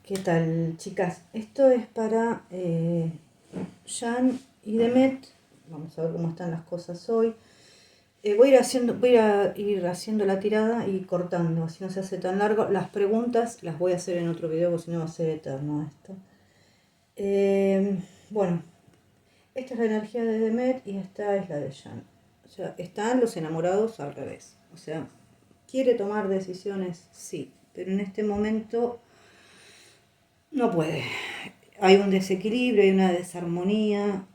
¿Qué tal, chicas? Esto es para Jan y Demet. Vamos a ver cómo están las cosas hoy. Voy a ir haciendo la tirada y cortando, así no se hace tan largo. Las preguntas las voy a hacer en otro video, porque si no va a ser eterno esto. Bueno, esta es la energía de Demet y esta es la de Jan. O sea, están los enamorados al revés. O sea, quiere tomar decisiones, sí, pero en este momento no puede. Hay un desequilibrio, hay una desarmonía,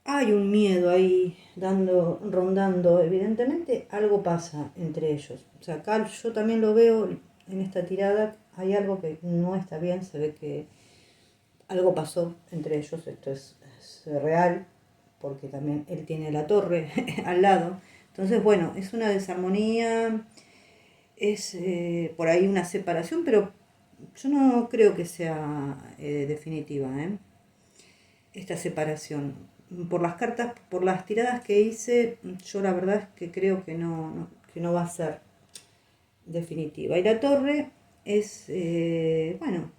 hay un miedo ahí rondando. Evidentemente algo pasa entre ellos. O sea, acá yo también lo veo en esta tirada, hay algo que no está bien, se ve que algo pasó entre ellos, esto es real, porque también él tiene la torre al lado. Entonces, bueno, es una desarmonía, es por ahí una separación, pero yo no creo que sea definitiva, esta separación. Por las cartas, por las tiradas que hice, yo la verdad es que creo que no va a ser definitiva. Y la torre es, bueno,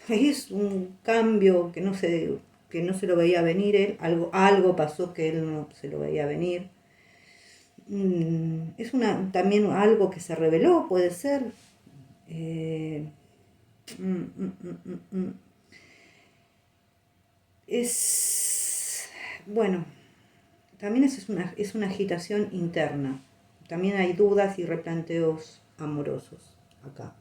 es un cambio que no se lo veía venir él, algo pasó que él no se lo veía venir. Es también algo que se reveló, puede ser. Eh, mm, mm, mm, mm, mm. Es, bueno, también es una agitación interna. También hay dudas y replanteos amorosos acá.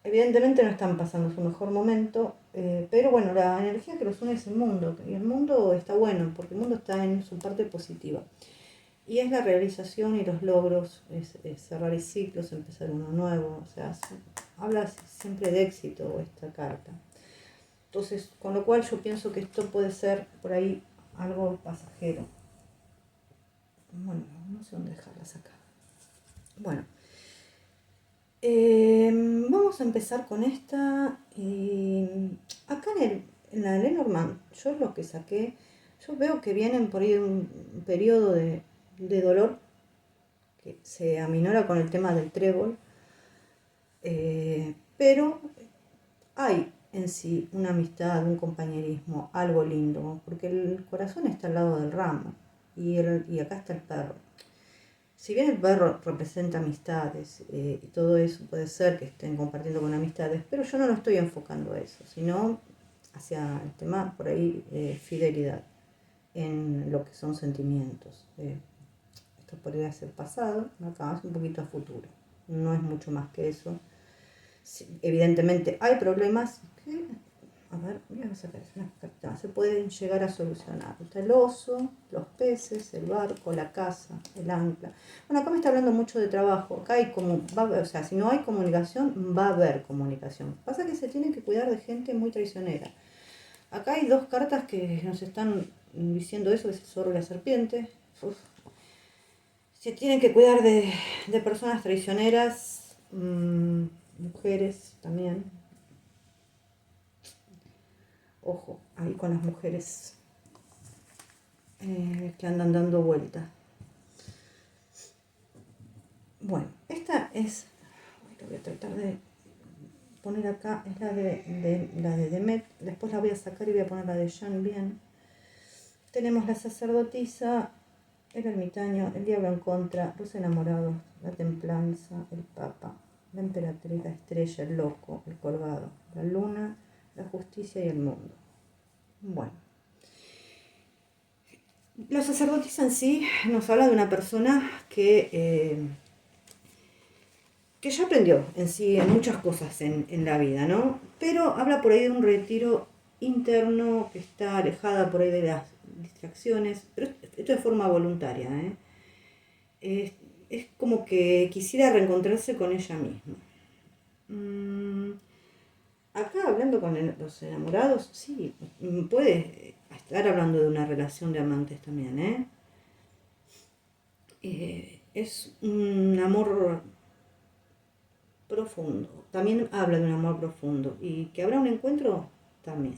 Evidentemente no están pasando su mejor momento, pero bueno, la energía que los une es el mundo. Y el mundo está bueno, porque el mundo está en su parte positiva. Y es la realización y los logros, es cerrar ciclos, empezar uno nuevo. O sea, habla siempre de éxito esta carta. Entonces, con lo cual yo pienso que esto puede ser por ahí algo pasajero. Bueno, no sé dónde dejarlas acá. Bueno, vamos a empezar con esta. Acá en la de Lenormand, yo lo que saqué, yo veo que vienen por ahí un periodo de dolor que se aminora con el tema del trébol, pero hay en sí una amistad, un compañerismo, algo lindo, porque el corazón está al lado del ramo y acá está el perro. Si bien el perro representa amistades y todo eso, puede ser que estén compartiendo con amistades, pero yo no lo estoy enfocando a eso, sino hacia el tema por ahí fidelidad en lo que son sentimientos. Esto podría ser pasado, acá es un poquito a futuro, no es mucho más que eso. Sí, evidentemente hay problemas que, a ver, voy a sacar una carta, se pueden llegar a solucionar. Está el oso, los peces, el barco, la casa, el ancla. Bueno, acá me está hablando mucho de trabajo. Acá hay o sea, si no hay comunicación, va a haber comunicación. Pasa que se tiene que cuidar de gente muy traicionera. Acá hay dos cartas que nos están diciendo eso, que es el zorro y la serpiente. Uf. Se tienen que cuidar de personas traicioneras, mujeres también. Ojo, ahí con las mujeres que andan dando vueltas. Bueno, esta es, lo voy a tratar de poner acá, es la de Demet, después la voy a sacar y voy a poner la de Jan bien. Tenemos la sacerdotisa, el ermitaño, el diablo en contra, los enamorados, la templanza, el papa, la emperatriz, la estrella, el loco, el colgado, la luna, la justicia y el mundo. Bueno, la sacerdotisa en sí nos habla de una persona que ya aprendió en sí en muchas cosas en la vida, ¿no? Pero habla por ahí de un retiro interno que está alejada por ahí de las distracciones, pero esto de forma voluntaria, es como que quisiera reencontrarse con ella misma. Acá hablando con los enamorados, sí, puede estar hablando de una relación de amantes también, es un amor profundo. También habla de un amor profundo. Y que habrá un encuentro también.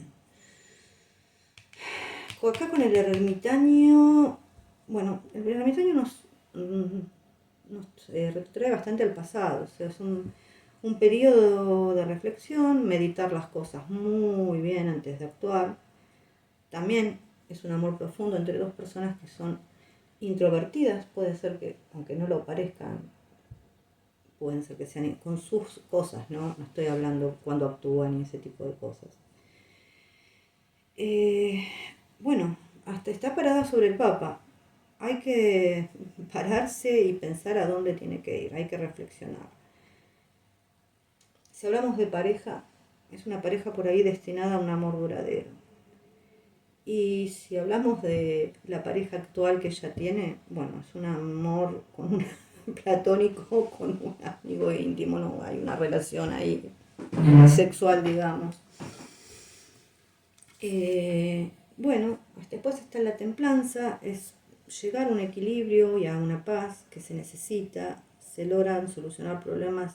Acá con el ermitaño. Bueno, el ermitaño nos retrotrae bastante al pasado, o sea, es un periodo de reflexión, meditar las cosas muy bien antes de actuar. También es un amor profundo entre dos personas que son introvertidas, puede ser que, aunque no lo parezcan, pueden ser que sean con sus cosas, ¿no? No estoy hablando cuando actúan y ese tipo de cosas. Bueno, hasta está parada sobre el Papa. Hay que pararse y pensar a dónde tiene que ir, hay que reflexionar. Si hablamos de pareja, es una pareja por ahí destinada a un amor duradero. Y si hablamos de la pareja actual que ella tiene, bueno, es un amor con un platónico, con un amigo íntimo, no hay una relación ahí sexual, digamos. Bueno, después está la templanza, es llegar a un equilibrio y a una paz que se necesita, se logran solucionar problemas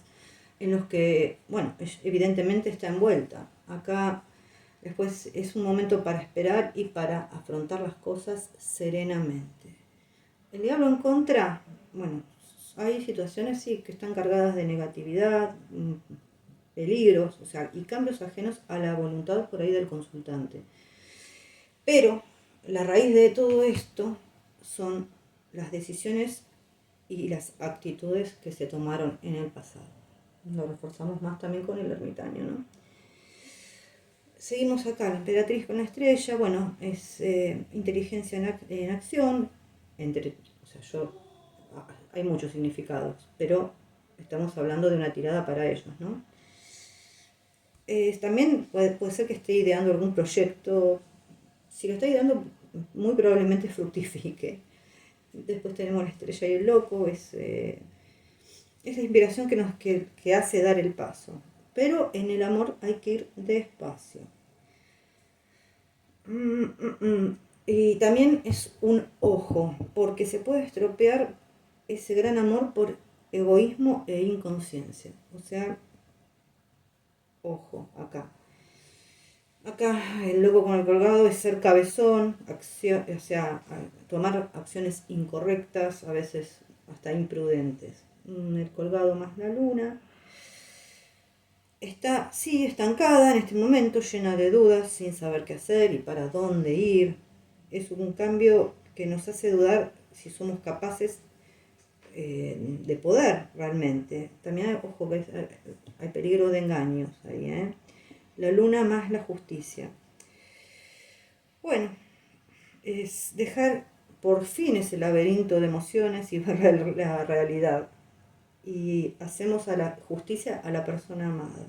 en los que, bueno, evidentemente está envuelta. Acá después es un momento para esperar y para afrontar las cosas serenamente. El diablo en contra, bueno, hay situaciones sí que están cargadas de negatividad, peligros, o sea, y cambios ajenos a la voluntad por ahí del consultante. Pero la raíz de todo esto son las decisiones y las actitudes que se tomaron en el pasado. Lo reforzamos más también con el ermitaño, ¿no? Seguimos acá, la emperatriz con la estrella, bueno, es inteligencia en acción, hay muchos significados, pero estamos hablando de una tirada para ellos, ¿no? También puede ser que esté ideando algún proyecto, si lo está ideando muy probablemente fructifique. Después tenemos la estrella y el loco, es la inspiración que hace dar el paso. Pero en el amor hay que ir despacio. Y también es un ojo, porque se puede estropear ese gran amor por egoísmo e inconsciencia. O sea, ojo, acá. Acá el loco con el colgado es ser cabezón, o sea, tomar acciones incorrectas, a veces hasta imprudentes. El colgado más la luna. Está, sí, estancada en este momento, llena de dudas, sin saber qué hacer y para dónde ir. Es un cambio que nos hace dudar si somos capaces de poder realmente. También, ojo, que hay peligro de engaños ahí, ¿eh? La luna más la justicia. Bueno, es dejar por fin ese laberinto de emociones y ver la realidad. Y hacemos a la justicia a la persona amada.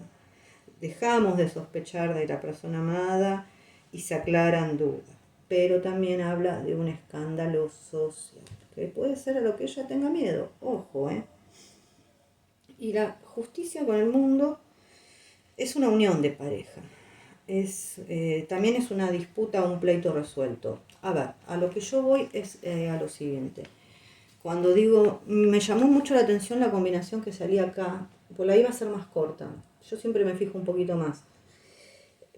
Dejamos de sospechar de la persona amada y se aclaran dudas. Pero también habla de un escándalo social, que puede ser a lo que ella tenga miedo. Ojo, ¿eh? Y la justicia con el mundo es una unión de pareja. También es una disputa o un pleito resuelto. A ver, a lo que yo voy es a lo siguiente. Cuando digo, me llamó mucho la atención la combinación que salía acá, por la iba a ser más corta. Yo siempre me fijo un poquito más.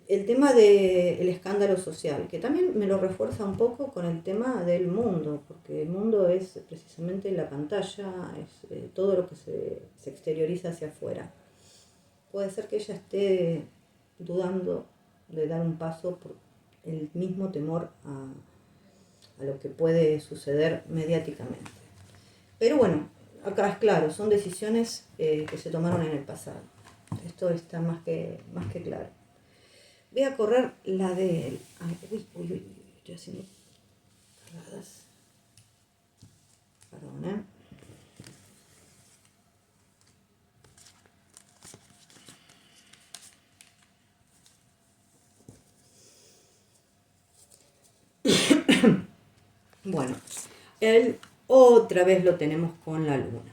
El tema del escándalo social, que también me lo refuerza un poco con el tema del mundo, porque el mundo es precisamente la pantalla, es todo lo que se exterioriza hacia afuera. Puede ser que ella esté dudando de dar un paso por el mismo temor a lo que puede suceder mediáticamente. Pero bueno, acá es claro, son decisiones que se tomaron en el pasado. Esto está más que claro. Voy a correr la de... Uy, estoy haciendo cargadas. Perdón, ¿eh? Bueno, él otra vez lo tenemos con la luna.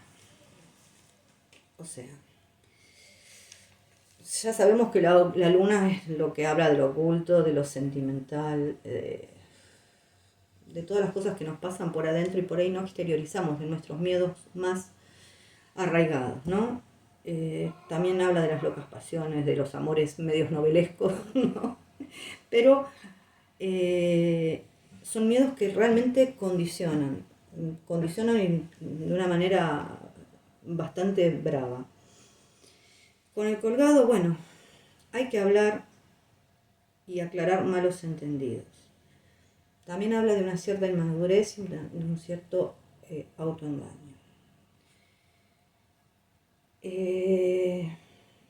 O sea, ya sabemos que la luna es lo que habla de lo oculto, de lo sentimental, de todas las cosas que nos pasan por adentro y por ahí no exteriorizamos, de nuestros miedos más arraigados, ¿no? También habla de las locas pasiones, de los amores medios novelescos, ¿no? Pero son miedos que realmente condicionan de una manera bastante brava. Con el colgado, bueno, hay que hablar y aclarar malos entendidos. También habla de una cierta inmadurez y de un cierto autoengaño.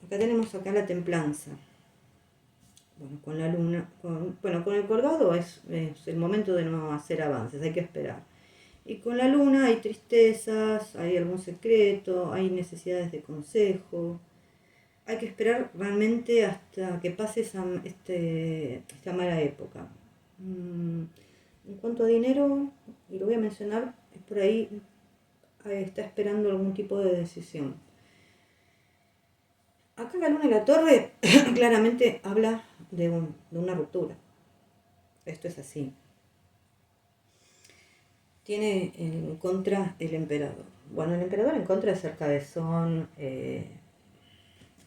Acá tenemos la templanza. Bueno, con la luna, con el colgado es el momento de no hacer avances, hay que esperar. Y con la luna hay tristezas, hay algún secreto, hay necesidades de consejo. Hay que esperar realmente hasta que pase esta mala época. En cuanto a dinero, y lo voy a mencionar, es por ahí está esperando algún tipo de decisión. Acá la luna y la torre claramente habla de una ruptura. Esto es así. Tiene en contra el emperador. Bueno, el emperador en contra de ser cabezón,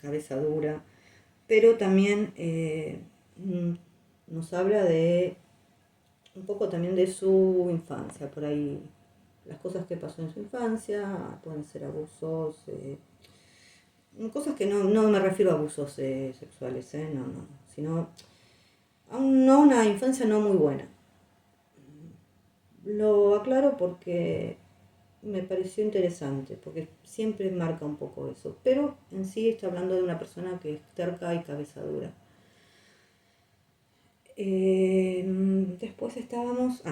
cabeza dura, pero también nos habla de un poco también de su infancia, por ahí las cosas que pasó en su infancia, pueden ser abusos, cosas que no me refiero a abusos sexuales, no, sino a una infancia no muy buena. Lo aclaro porque me pareció interesante, porque siempre marca un poco eso, pero en sí está hablando de una persona que es terca y cabeza dura. Después estábamos...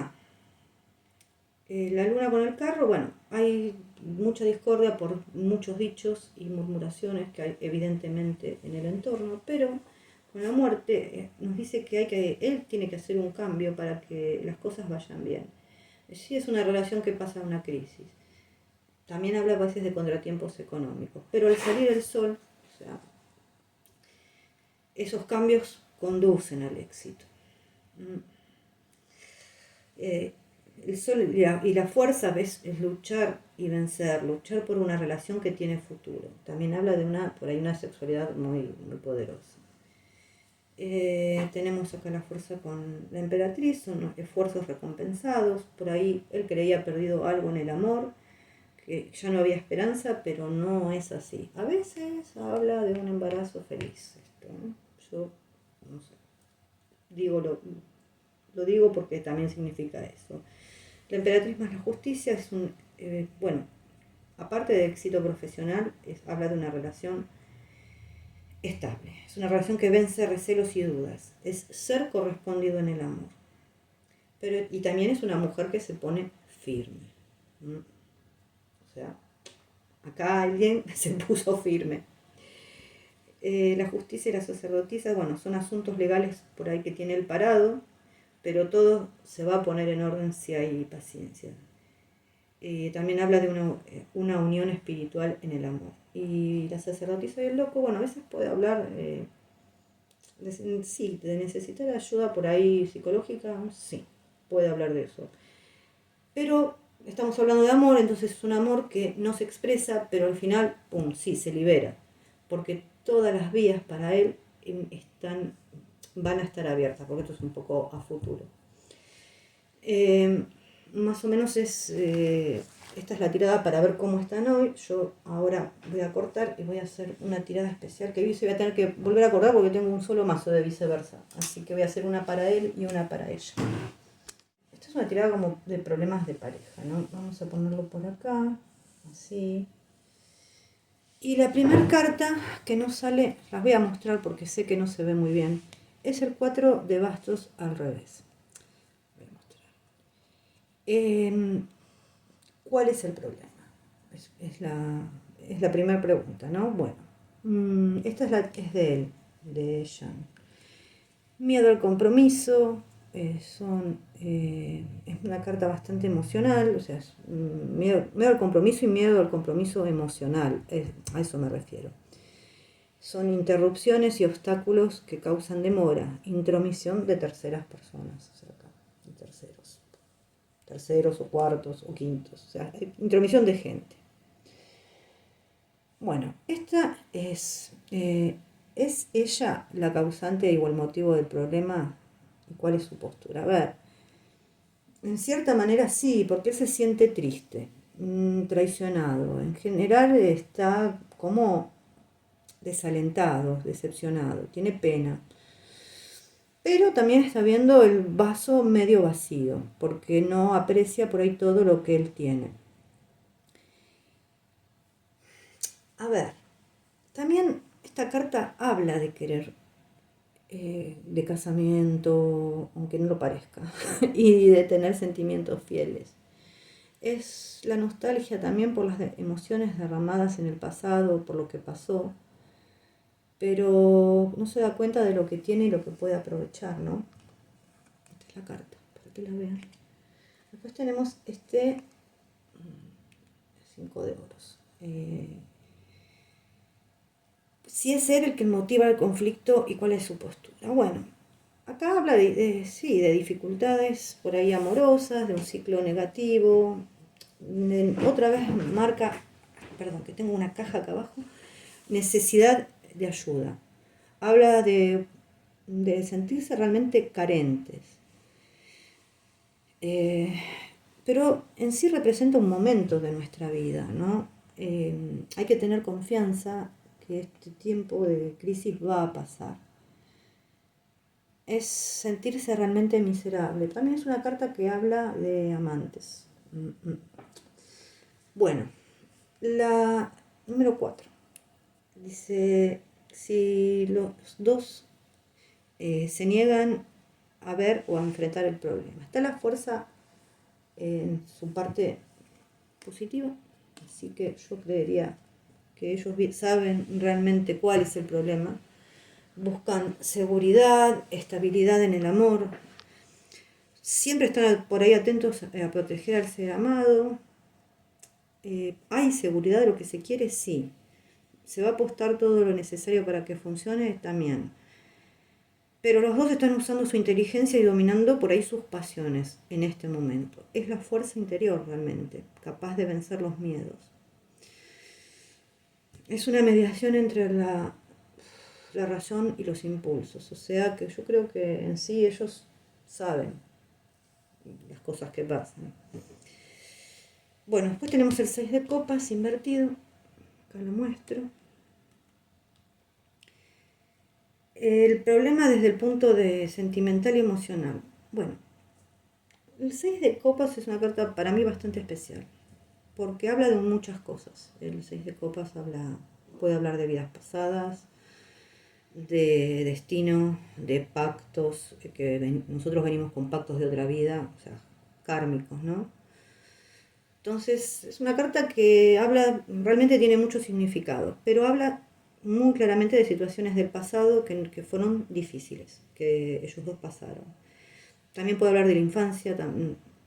la luna con el carro, bueno, hay mucha discordia por muchos dichos y murmuraciones que hay evidentemente en el entorno, pero con la muerte nos dice que él tiene que hacer un cambio para que las cosas vayan bien. Sí, es una relación que pasa a una crisis. También habla a veces de contratiempos económicos, pero al salir el sol, o sea, esos cambios conducen al éxito. El sol y la fuerza es luchar y vencer, luchar por una relación que tiene futuro. También habla de por ahí una sexualidad muy, muy poderosa. Tenemos acá la fuerza con la emperatriz, son esfuerzos recompensados. Por ahí él creía perdido algo en el amor, que ya no había esperanza, pero no es así. A veces habla de un embarazo feliz. Yo no sé, lo digo porque también significa eso. La emperatriz más la justicia es bueno, aparte de éxito profesional, habla de una relación estable. Es una relación que vence recelos y dudas. Es ser correspondido en el amor. Y también es una mujer que se pone firme. O sea, acá alguien se puso firme. La justicia y la sacerdotisa, bueno, son asuntos legales por ahí que tiene el parado, pero todo se va a poner en orden si hay paciencia. También habla de una unión espiritual en el amor. Y la sacerdotisa y el loco, bueno, a veces puede hablar de necesitar ayuda por ahí psicológica, sí, puede hablar de eso. Pero estamos hablando de amor, entonces es un amor que no se expresa, pero al final, pum, sí, se libera. Porque todas las vías para él van a estar abiertas, porque esto es un poco a futuro. Más o menos esta es la tirada para ver cómo están hoy. Yo ahora voy a cortar y voy a hacer una tirada especial que voy a tener que volver a acordar porque tengo un solo mazo de viceversa. Así que voy a hacer una para él y una para ella. Esta es una tirada como de problemas de pareja, ¿no? Vamos a ponerlo por acá, así. Y la primera carta que nos sale, las voy a mostrar porque sé que no se ve muy bien, es el 4 de bastos al revés. Voy a mostrar. ¿Cuál es el problema? Es la primera pregunta, ¿no? Bueno, esta es de él, de ella. Miedo al compromiso, es una carta bastante emocional, o sea, es miedo al compromiso y miedo al compromiso emocional, a eso me refiero. Son interrupciones y obstáculos que causan demora, intromisión de terceras personas, o sea, acá, de terceros o cuartos o quintos, o sea, intromisión de gente. Bueno, esta ¿es ella la causante o el motivo del problema? ¿Y cuál es su postura? A ver, en cierta manera sí, porque él se siente triste. traicionado. En general está como desalentado, decepcionado, tiene pena. Pero también está viendo el vaso medio vacío, porque no aprecia por ahí todo lo que él tiene. A ver, también esta carta habla de querer, de casamiento, aunque no lo parezca, y de tener sentimientos fieles. Es la nostalgia también por las emociones derramadas en el pasado, por lo que pasó, pero no se da cuenta de lo que tiene y lo que puede aprovechar, ¿no? Esta es la carta, para que la vean. Después tenemos este 5 de oros. Si es él el que motiva el conflicto y cuál es su postura. Bueno, acá habla sí, de dificultades por ahí amorosas, de un ciclo negativo. Otra vez marca, perdón, que tengo una caja acá abajo, necesidad de ayuda. Habla de sentirse realmente carentes. Pero en sí representa un momento de nuestra vida, ¿no? Hay que tener confianza que este tiempo de crisis va a pasar. Es sentirse realmente miserable. También es una carta que habla de amantes. Bueno, la número 4. Dice, si los dos se niegan a ver o a enfrentar el problema. Está la fuerza en su parte positiva, así que yo creería que ellos saben realmente cuál es el problema. Buscan seguridad, estabilidad en el amor. Siempre están por ahí atentos a proteger al ser amado. ¿Hay seguridad de lo que se quiere? Sí. ¿Se va a apostar todo lo necesario para que funcione? También. Pero los dos están usando su inteligencia y dominando por ahí sus pasiones en este momento. Es la fuerza interior realmente, capaz de vencer los miedos. Es una mediación entre la razón y los impulsos. O sea que yo creo que en sí ellos saben las cosas que pasan. Bueno, después tenemos el 6 de copas invertido. Acá lo muestro. El problema desde el punto de sentimental y emocional. Bueno, el 6 de copas es una carta para mí bastante especial, porque habla de muchas cosas. El 6 de copas puede hablar de vidas pasadas, de destino, de pactos, que nosotros venimos con pactos de otra vida, o sea, kármicos, ¿no? Entonces, es una carta que realmente tiene mucho significado, pero habla muy claramente de situaciones del pasado que fueron difíciles, que ellos dos pasaron. También puede hablar de la infancia,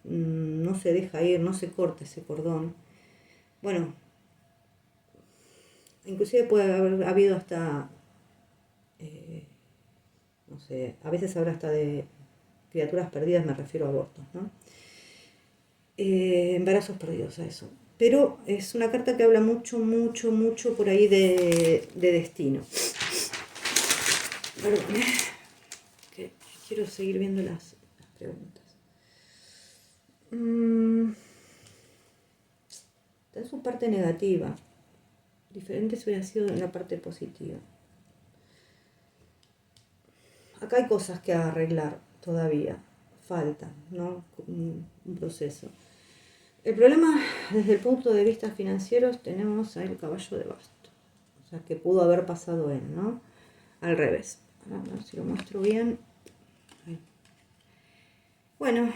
no se deja ir, no se corta ese cordón. Bueno, inclusive puede haber habido hasta, no sé, a veces habla hasta de criaturas perdidas, me refiero a abortos, ¿no? Embarazos perdidos, a eso. Pero es una carta que habla mucho, mucho, mucho por ahí de destino. Perdón, que quiero seguir viendo las preguntas. Está en su parte negativa. Diferente si hubiera sido en la parte positiva. Acá hay cosas que arreglar todavía. Falta, ¿no? Un proceso. El problema, desde el punto de vista financiero, tenemos el caballo de bastos. O sea, que pudo haber pasado él, ¿no? Al revés. A ver si lo muestro bien. Ahí. Bueno,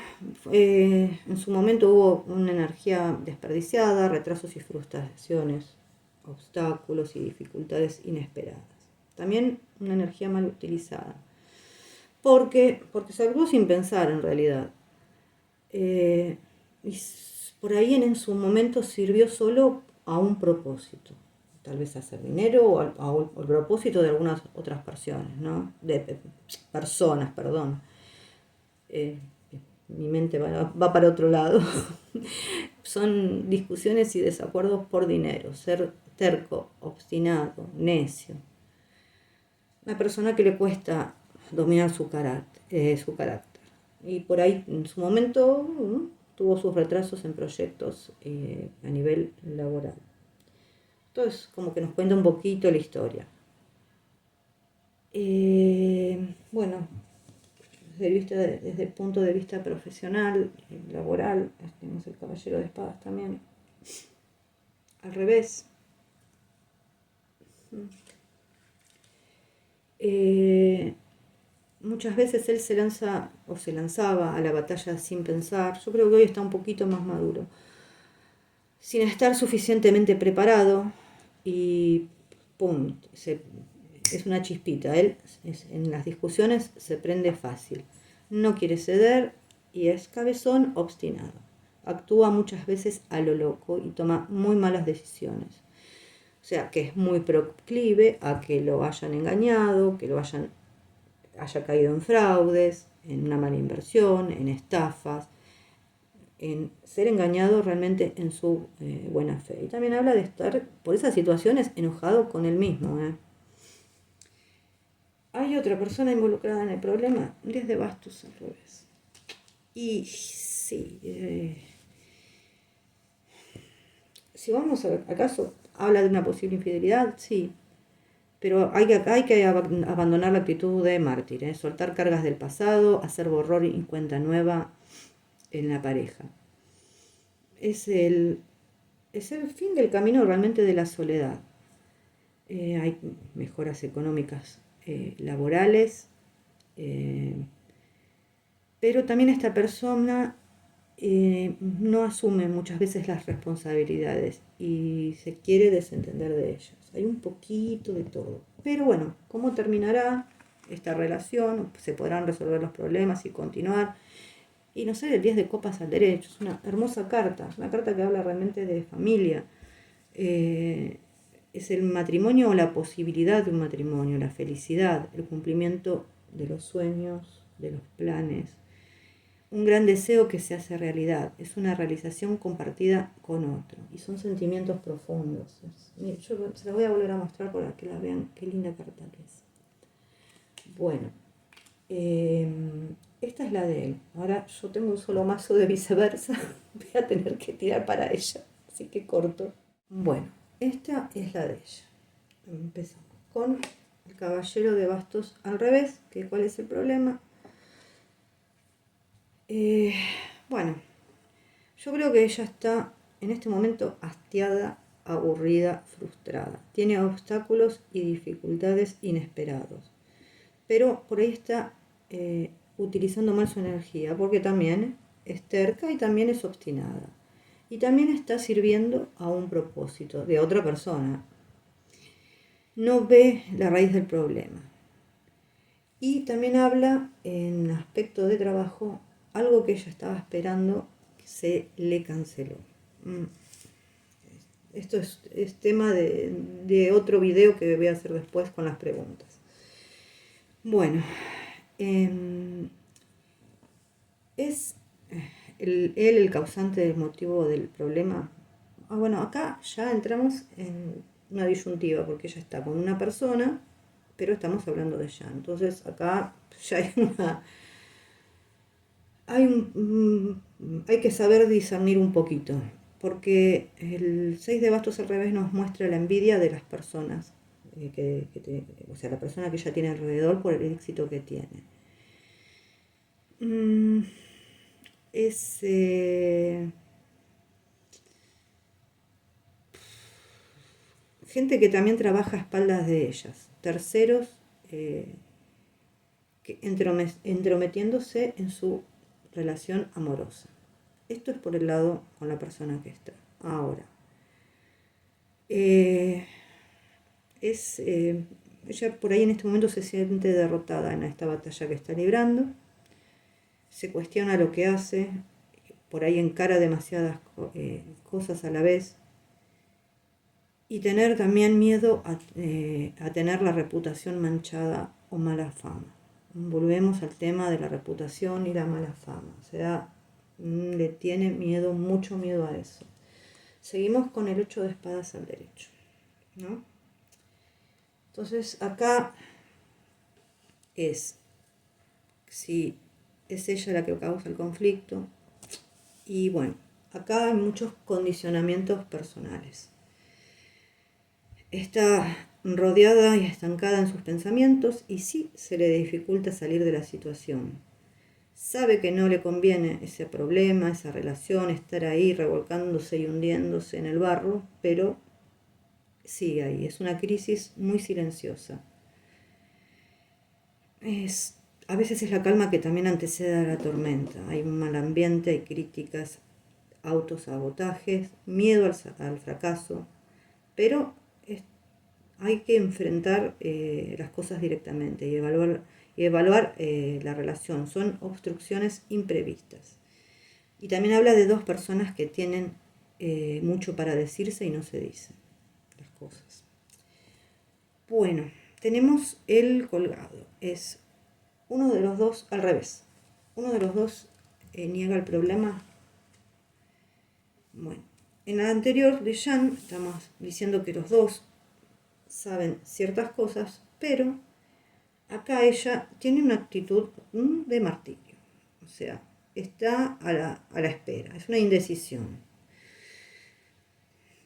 en su momento hubo una energía desperdiciada, retrasos y frustraciones, obstáculos y dificultades inesperadas. También una energía mal utilizada. Porque se actuó sin pensar en realidad. Y por ahí en su momento sirvió solo a un propósito. Tal vez hacer dinero o al propósito de algunas otras personas, ¿no? Personas, perdón. Mi mente va para otro lado. Son discusiones y desacuerdos por dinero, ser terco, obstinado, necio. Una persona que le cuesta dominar su carácter. Y por ahí en su momento tuvo sus retrasos en proyectos a nivel laboral. Entonces, como que nos cuenta un poquito la historia. Bueno, desde el punto de vista profesional, laboral, tenemos el caballero de espadas también. Al revés. Muchas veces él se lanza o se lanzaba a la batalla sin pensar. Yo creo que hoy está un poquito más maduro, sin estar suficientemente preparado y ¡pum! Es una chispita. Él en las discusiones se prende fácil, no quiere ceder y es cabezón obstinado. Actúa muchas veces a lo loco y toma muy malas decisiones. O sea, que es muy proclive a que lo hayan engañado, que haya caído en fraudes, en una mala inversión, en estafas, en ser engañado realmente en su buena fe. Y también habla de estar por esas situaciones enojado con él mismo. Hay otra persona involucrada en el problema, 10 de bastos al revés. Y sí, si vamos a ver, ¿acaso habla de una posible infidelidad? Sí, pero hay que abandonar la actitud de mártir, soltar cargas del pasado, hacer borrón y cuenta nueva en la pareja. Es el fin del camino realmente de la soledad. Hay mejoras económicas, laborales, pero también esta persona no asume muchas veces las responsabilidades y se quiere desentender de ellas. Hay un poquito de todo. Pero bueno, ¿cómo terminará esta relación? ¿Se podrán resolver los problemas y continuar? Y no sé, el 10 de copas al derecho. Es una hermosa carta, una carta que habla realmente de familia. Es el matrimonio o la posibilidad de un matrimonio, la felicidad, el cumplimiento de los sueños, de los planes. Un gran deseo que se hace realidad, es una realización compartida con otro y son sentimientos profundos. Yo se la voy a volver a mostrar para que la vean, qué linda carta que es. Bueno, esta es la de él. Ahora yo tengo un solo mazo de viceversa, voy a tener que tirar para ella, así que corto. Bueno, esta es la de ella. Empezamos con el caballero de bastos al revés, que cuál es el problema. Bueno, yo creo que ella está en este momento hastiada, aburrida, frustrada. Tiene obstáculos y dificultades inesperados. Pero por ahí está utilizando mal su energía, porque también es terca y también es obstinada. Y también está sirviendo a un propósito de otra persona. No ve la raíz del problema. Y también habla en aspecto de trabajo, algo que ella estaba esperando se le canceló. Esto es tema de otro video que voy a hacer después con las preguntas. Bueno, ¿es él el causante del motivo del problema? Bueno, acá ya entramos en una disyuntiva porque ella está con una persona, pero estamos hablando de ella. Entonces acá ya hay que saber discernir un poquito, porque el 6 de bastos al revés nos muestra la envidia de las personas, o sea, la persona que ella tiene alrededor por el éxito que tiene. Es gente que también trabaja a espaldas de ellas, terceros que entrometiéndose en su relación amorosa. Esto es por el lado con la persona que está. Ahora, ella por ahí en este momento se siente derrotada en esta batalla que está librando, se cuestiona lo que hace, por ahí encara demasiadas cosas a la vez, y tener también miedo a tener la reputación manchada o mala fama. Volvemos al tema de la reputación y la mala fama. O sea, le tiene miedo, mucho miedo a eso. Seguimos con el 8 de espadas al derecho, ¿no? Entonces acá es si es ella la que causa el conflicto Y bueno, acá hay muchos condicionamientos personales. Está rodeada y estancada en sus pensamientos y sí se le dificulta salir de la situación. Sabe que no le conviene ese problema, esa relación, estar ahí revolcándose y hundiéndose en el barro, pero sigue ahí. Es una crisis muy silenciosa. A veces es la calma que también antecede a la tormenta. Hay un mal ambiente, hay críticas, autosabotajes, miedo al fracaso, pero hay que enfrentar las cosas directamente y evaluar la relación. Son obstrucciones imprevistas. Y también habla de dos personas que tienen mucho para decirse y no se dicen las cosas. Bueno, tenemos el colgado. Es uno de los dos al revés. Uno de los dos niega el problema. Bueno, en la anterior de Jan estamos diciendo que los dos saben ciertas cosas, pero acá ella tiene una actitud de martirio. O sea, está a la espera, es una indecisión.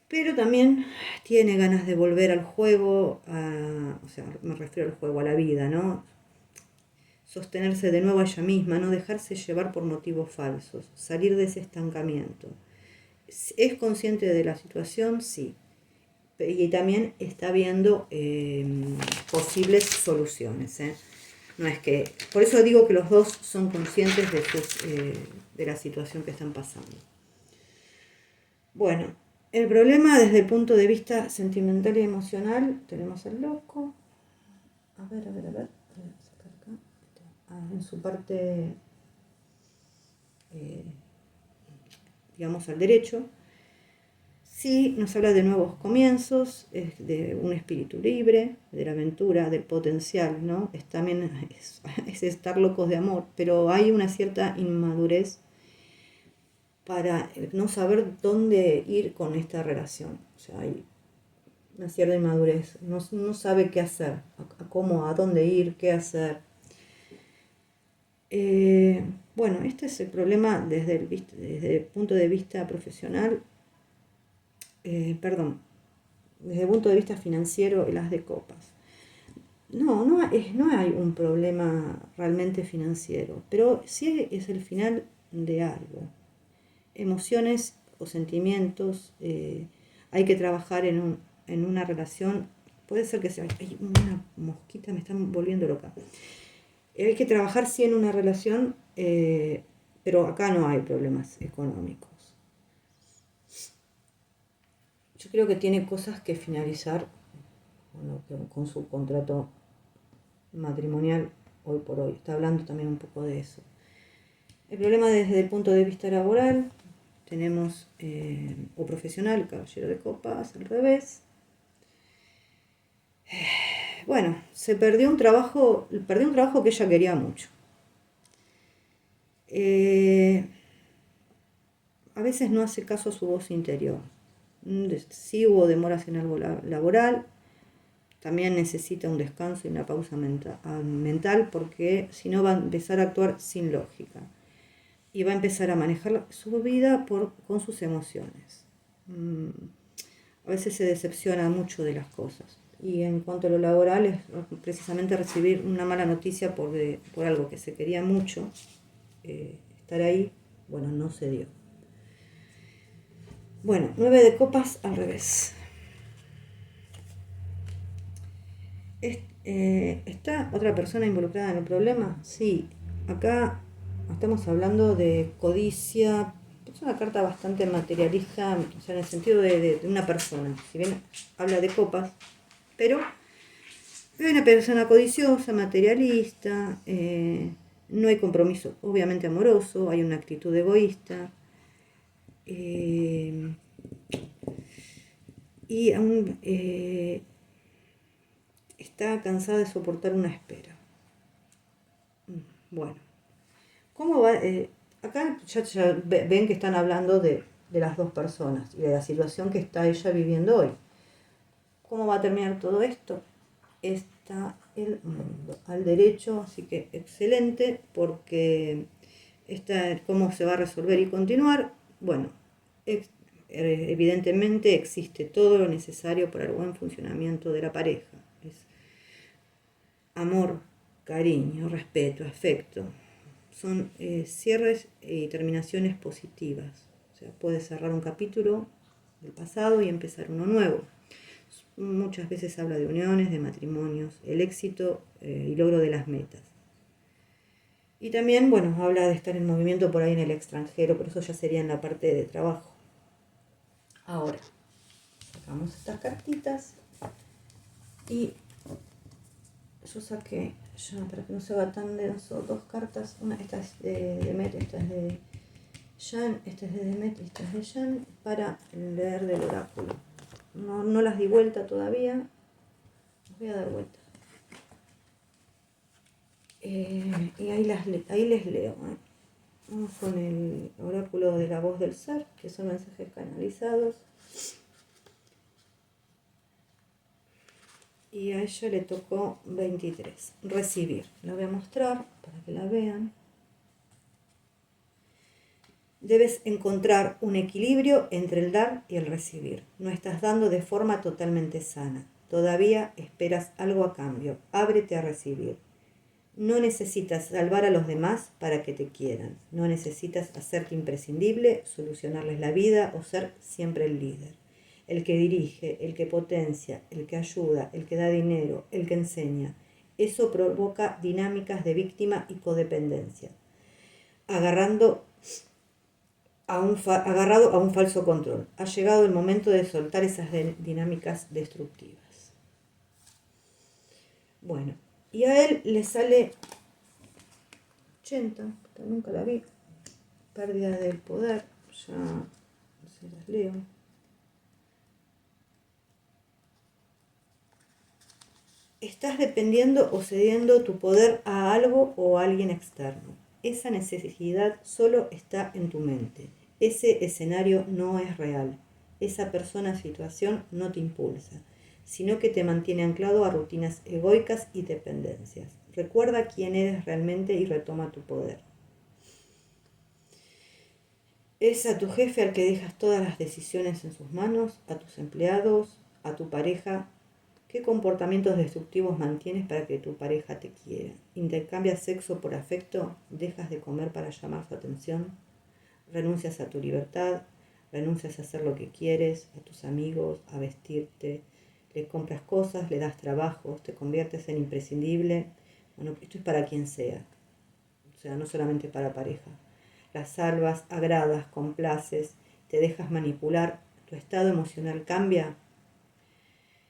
Pero también tiene ganas de volver al juego, o sea, me refiero al juego, a la vida, ¿no? Sostenerse de nuevo a ella misma, no dejarse llevar por motivos falsos, salir de ese estancamiento. ¿Es consciente de la situación? Sí. Y también está viendo posibles soluciones. No es que, por eso digo que los dos son conscientes de la situación que están pasando. Bueno, el problema desde el punto de vista sentimental y emocional, tenemos al loco. A ver. Voy a sacar acá. En su parte, digamos, al derecho. Sí, nos habla de nuevos comienzos, de un espíritu libre, de la aventura, del potencial, ¿no? También es estar locos de amor, pero hay una cierta inmadurez para no saber dónde ir con esta relación. O sea, hay una cierta inmadurez, no sabe qué hacer, a dónde ir, qué hacer. Bueno, este es el problema desde el punto de vista profesional. Desde el punto de vista financiero, las de copas. No hay un problema realmente financiero, pero sí es el final de algo. Emociones o sentimientos, hay que trabajar en una relación, puede ser que sea, hay una mosquita, me están volviendo loca. Hay que trabajar sí en una relación, pero acá no hay problemas económicos. Yo creo que tiene cosas que finalizar con su contrato matrimonial hoy por hoy. Está hablando también un poco de eso. El problema desde el punto de vista laboral, tenemos, o profesional, caballero de copas, al revés. Bueno, perdió un trabajo que ella quería mucho. A veces no hace caso a su voz interior. Sí hubo demoras en algo laboral, también necesita un descanso y una pausa mental porque si no va a empezar a actuar sin lógica y va a empezar a manejar su vida con sus emociones. A veces se decepciona mucho de las cosas. Y en cuanto a lo laboral, es precisamente recibir una mala noticia por algo que se quería mucho, estar ahí, bueno, no se dio. Bueno, 9 de copas al revés. ¿Está otra persona involucrada en el problema? Sí, acá estamos hablando de codicia. Es una carta bastante materialista, o sea, en el sentido de una persona. Si bien habla de copas, pero es una persona codiciosa, materialista, no hay compromiso obviamente amoroso, hay una actitud egoísta. Y aún está cansada de soportar una espera. Bueno, ¿cómo va? Acá ya ven que están hablando de las dos personas y de la situación que está ella viviendo hoy. ¿Cómo va a terminar todo esto? Está el mundo al derecho, así que excelente, porque ¿Cómo se va a resolver y continuar? Bueno, evidentemente existe todo lo necesario para el buen funcionamiento de la pareja. Es amor, cariño, respeto, afecto. Son cierres y terminaciones positivas. O sea, puedes cerrar un capítulo del pasado y empezar uno nuevo. Muchas veces habla de uniones, de matrimonios, el éxito y logro de las metas. Y también, bueno, habla de estar en movimiento por ahí en el extranjero, pero eso ya sería en la parte de trabajo. Ahora, sacamos estas cartitas y yo saqué, ya para que no se haga tan denso, 2 cartas. Esta es de Demet, esta es de Jan, esta es de Demet y esta es de Jan, para leer del oráculo. No las di vuelta todavía, las voy a dar vuelta. Y ahí les leo. Vamos con el oráculo de la voz del ser, que son mensajes canalizados. Y a ella le tocó 23. Recibir. La voy a mostrar para que la vean. Debes encontrar un equilibrio entre el dar y el recibir. No estás dando de forma totalmente sana. Todavía esperas algo a cambio. Ábrete a recibir. No necesitas salvar a los demás para que te quieran. No necesitas hacerte imprescindible, solucionarles la vida o ser siempre el líder. El que dirige, el que potencia, el que ayuda, el que da dinero, el que enseña. Eso provoca dinámicas de víctima y codependencia. Agarrado a un falso control. Ha llegado el momento de soltar esas dinámicas destructivas. Bueno, y a él le sale 80, nunca la vi. Pérdida del poder, ya se las leo. Estás dependiendo o cediendo tu poder a algo o a alguien externo. Esa necesidad solo está en tu mente. Ese escenario no es real. Esa persona o situación no te impulsa, sino que te mantiene anclado a rutinas egoicas y dependencias. Recuerda quién eres realmente y retoma tu poder. Es a tu jefe al que dejas todas las decisiones en sus manos, a tus empleados, a tu pareja. ¿Qué comportamientos destructivos mantienes para que tu pareja te quiera? ¿Intercambias sexo por afecto? ¿Dejas de comer para llamar su atención? ¿Renuncias a tu libertad? ¿Renuncias a hacer lo que quieres? ¿A tus amigos? ¿A vestirte? ¿Le compras cosas? ¿Le das trabajos? ¿Te conviertes en imprescindible? Bueno, esto es para quien sea. O sea, no solamente para pareja. Las salvas, agradas, complaces, te dejas manipular, tu estado emocional cambia.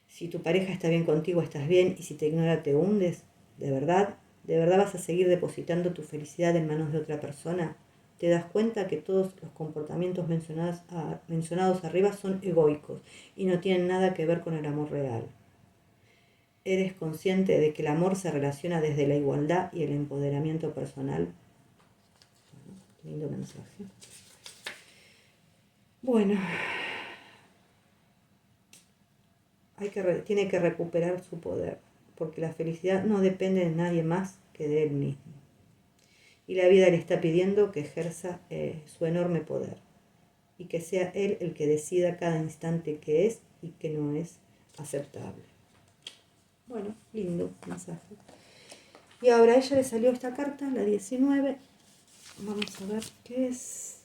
Si tu pareja está bien contigo, estás bien, y si te ignora, te hundes. ¿De verdad vas a seguir depositando tu felicidad en manos de otra persona? ¿Te das cuenta que todos los comportamientos mencionados arriba son egoicos y no tienen nada que ver con el amor real? ¿Eres consciente de que el amor se relaciona desde la igualdad y el empoderamiento personal? Lindo mensaje. Bueno, tiene que recuperar su poder, porque la felicidad no depende de nadie más que de él mismo. Y la vida le está pidiendo que ejerza su enorme poder y que sea él el que decida cada instante qué es y qué no es aceptable. Bueno, lindo mensaje. Y ahora a ella le salió esta carta, la 19. Vamos a ver qué es.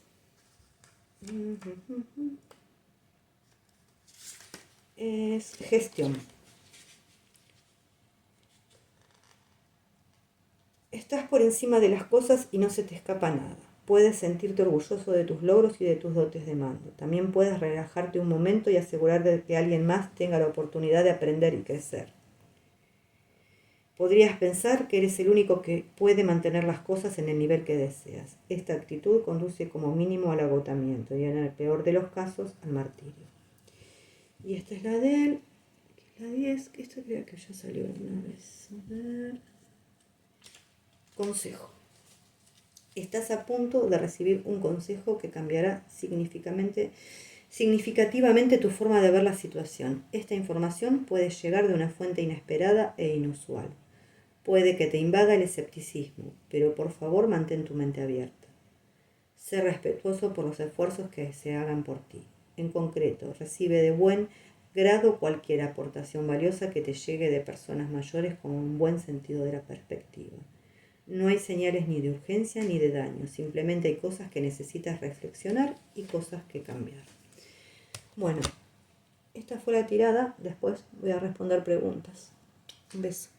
Es gestión. Estás por encima de las cosas y no se te escapa nada. Puedes sentirte orgulloso de tus logros y de tus dotes de mando. También puedes relajarte un momento y asegurar de que alguien más tenga la oportunidad de aprender y crecer. Podrías pensar que eres el único que puede mantener las cosas en el nivel que deseas. Esta actitud conduce como mínimo al agotamiento y en el peor de los casos al martirio. Y esta es la de él, la 10, que esto creo que ya salió una vez. A ver. Consejo. Estás a punto de recibir un consejo que cambiará significativamente tu forma de ver la situación. Esta información puede llegar de una fuente inesperada e inusual. Puede que te invada el escepticismo, pero por favor mantén tu mente abierta. Sé respetuoso por los esfuerzos que se hagan por ti. En concreto, recibe de buen grado cualquier aportación valiosa que te llegue de personas mayores con un buen sentido de la perspectiva. No hay señales ni de urgencia ni de daño, simplemente hay cosas que necesitas reflexionar y cosas que cambiar. Bueno, esta fue la tirada, después voy a responder preguntas. Un beso.